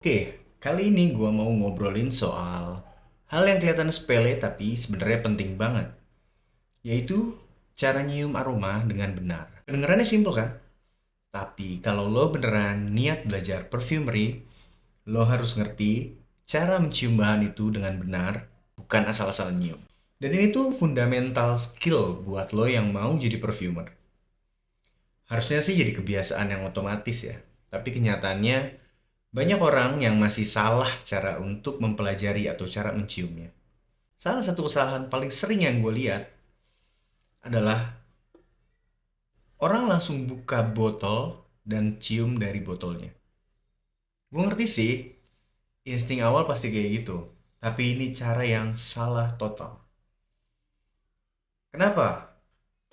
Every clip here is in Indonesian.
Oke, kali ini gue mau ngobrolin soal hal yang kelihatan sepele tapi sebenarnya penting banget, yaitu cara nyium aroma dengan benar. Kedengarannya simpel kan? Tapi kalau lo beneran niat belajar perfumery, lo harus ngerti cara mencium bahan itu dengan benar, bukan asal-asalan nyium. Dan ini tuh fundamental skill buat lo yang mau jadi perfumer. Harusnya sih jadi kebiasaan yang otomatis ya, tapi kenyataannya banyak orang yang masih salah cara untuk mempelajari atau cara menciumnya. Salah satu kesalahan paling sering yang gue lihat adalah orang langsung buka botol dan cium dari botolnya. Gue ngerti sih, insting awal pasti kayak gitu. Tapi ini cara yang salah total. Kenapa?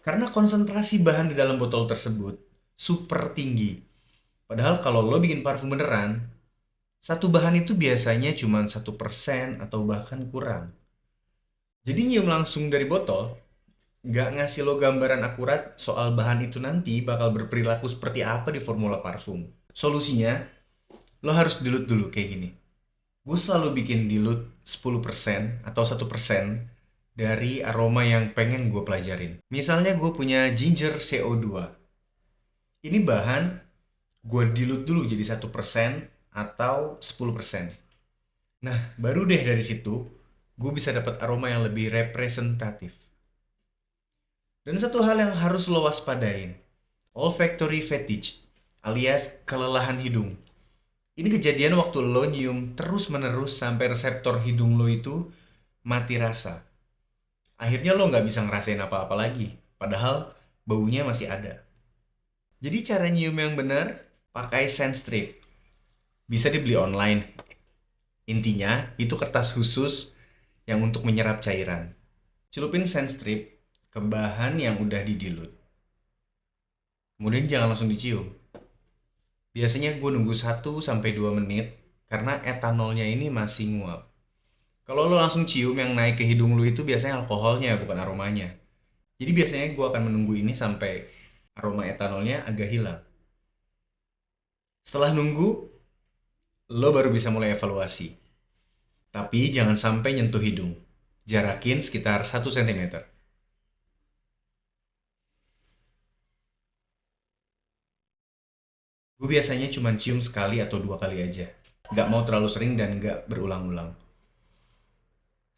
Karena konsentrasi bahan di dalam botol tersebut super tinggi. Padahal kalau lo bikin parfum beneran, satu bahan itu biasanya cuma 1% atau bahkan kurang. Jadi nyium langsung dari botol nggak ngasih lo gambaran akurat soal bahan itu nanti bakal berperilaku seperti apa di formula parfum. Solusinya, lo harus dilute dulu kayak gini. Gue selalu bikin dilute 10% atau 1% dari aroma yang pengen gue pelajarin. Misalnya gue punya ginger CO2. Ini bahan gue dilute dulu jadi 1% atau 10%. Nah, baru deh dari situ, gue bisa dapat aroma yang lebih representatif. Dan satu hal yang harus lo waspadain, olfactory fatigue alias kelelahan hidung. Ini kejadian waktu lo nyium terus-menerus sampai reseptor hidung lo itu mati rasa. Akhirnya lo nggak bisa ngerasain apa-apa lagi, padahal baunya masih ada. Jadi cara nyium yang benar, pakai scent strip. Bisa dibeli online. Intinya, itu kertas khusus yang untuk menyerap cairan. Celupin scent strip ke bahan yang udah didilut. Kemudian jangan langsung dicium. Biasanya gue nunggu 1 sampai 2 menit karena etanolnya ini masih nguap. Kalau lo langsung cium yang naik ke hidung lo itu biasanya alkoholnya bukan aromanya. Jadi biasanya gue akan menunggu ini sampai aroma etanolnya agak hilang. Setelah nunggu, lo baru bisa mulai evaluasi. Tapi jangan sampai nyentuh hidung. Jarakin sekitar 1 cm. Gue biasanya cuma cium sekali atau 2 kali aja. Nggak mau terlalu sering dan nggak berulang-ulang.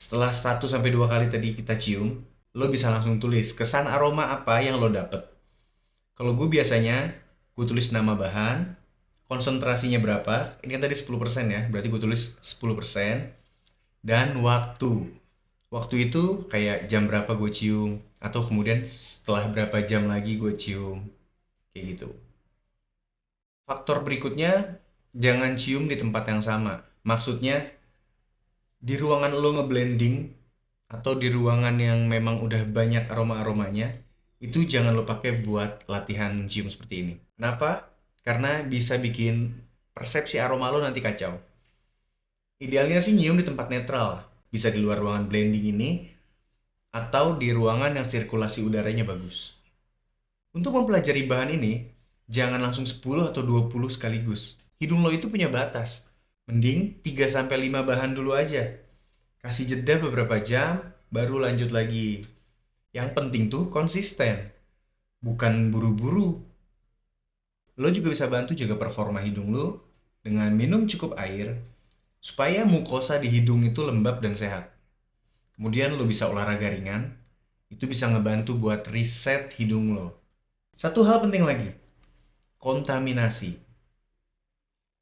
Setelah 1 sampai 2 kali tadi kita cium, lo bisa langsung tulis kesan aroma apa yang lo dapet. Kalau gue biasanya, gue tulis nama bahan, konsentrasinya berapa, ini kan tadi 10% ya, berarti gue tulis 10%, dan waktu. Waktu itu kayak jam berapa gue cium, atau kemudian setelah berapa jam lagi gue cium, kayak gitu. Faktor berikutnya, jangan cium di tempat yang sama. Maksudnya, di ruangan lo ngeblending atau di ruangan yang memang udah banyak aroma-aromanya, itu jangan lo pakai buat latihan cium seperti ini. Kenapa? Karena bisa bikin persepsi aroma lo nanti kacau. Idealnya sih nyium di tempat netral, bisa di luar ruangan blending ini atau di ruangan yang sirkulasi udaranya bagus. Untuk mempelajari bahan ini, jangan langsung 10 atau 20 sekaligus. Hidung lo itu punya batas. Mending 3 sampai 5 bahan dulu aja. Kasih jeda beberapa jam, baru lanjut lagi. Yang penting tuh konsisten, bukan buru-buru. Lo juga bisa bantu jaga performa hidung lo dengan minum cukup air, supaya mukosa di hidung itu lembab dan sehat. Kemudian lo bisa olahraga ringan, itu bisa ngebantu buat reset hidung lo. Satu hal penting lagi, kontaminasi.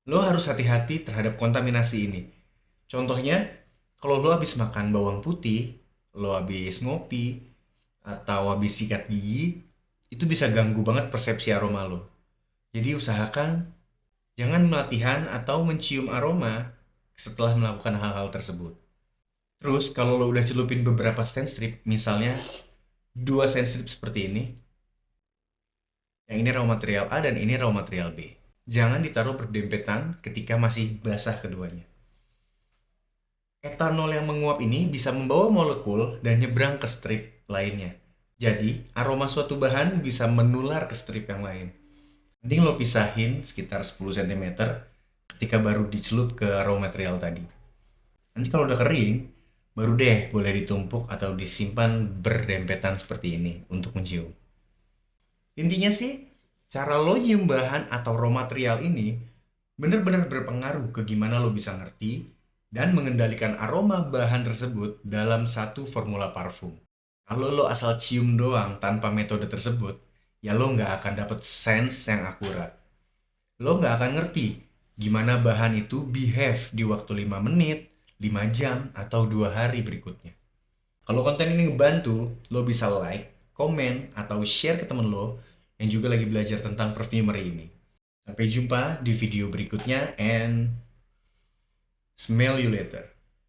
Lo harus hati-hati terhadap kontaminasi ini. Contohnya, kalau lo habis makan bawang putih, lo habis ngopi, atau habis sikat gigi, itu bisa ganggu banget persepsi aroma lo. Jadi usahakan jangan latihan atau mencium aroma setelah melakukan hal-hal tersebut. Terus kalau lo udah celupin beberapa stand strip, misalnya 2 stand strip seperti ini, yang ini raw material A dan ini raw material B. Jangan ditaruh berdempetan ketika masih basah keduanya. Etanol yang menguap ini bisa membawa molekul dan nyebrang ke strip lainnya. Jadi, aroma suatu bahan bisa menular ke strip yang lain. Mending lo pisahin sekitar 10 cm ketika baru dicelup ke raw material tadi. Nanti kalau udah kering, baru deh boleh ditumpuk atau disimpan berdempetan seperti ini untuk mencium. Intinya sih, cara lo nyium bahan atau raw material ini benar-benar berpengaruh ke gimana lo bisa ngerti dan mengendalikan aroma bahan tersebut dalam satu formula parfum. Kalau lo asal cium doang tanpa metode tersebut, ya lo nggak akan dapet sense yang akurat. Lo nggak akan ngerti gimana bahan itu behave di waktu 5 menit, 5 jam, atau 2 hari berikutnya. Kalau konten ini ngebantu, lo bisa like, komen, atau share ke temen lo yang juga lagi belajar tentang perfumery ini. Sampai jumpa di video berikutnya and smell you later.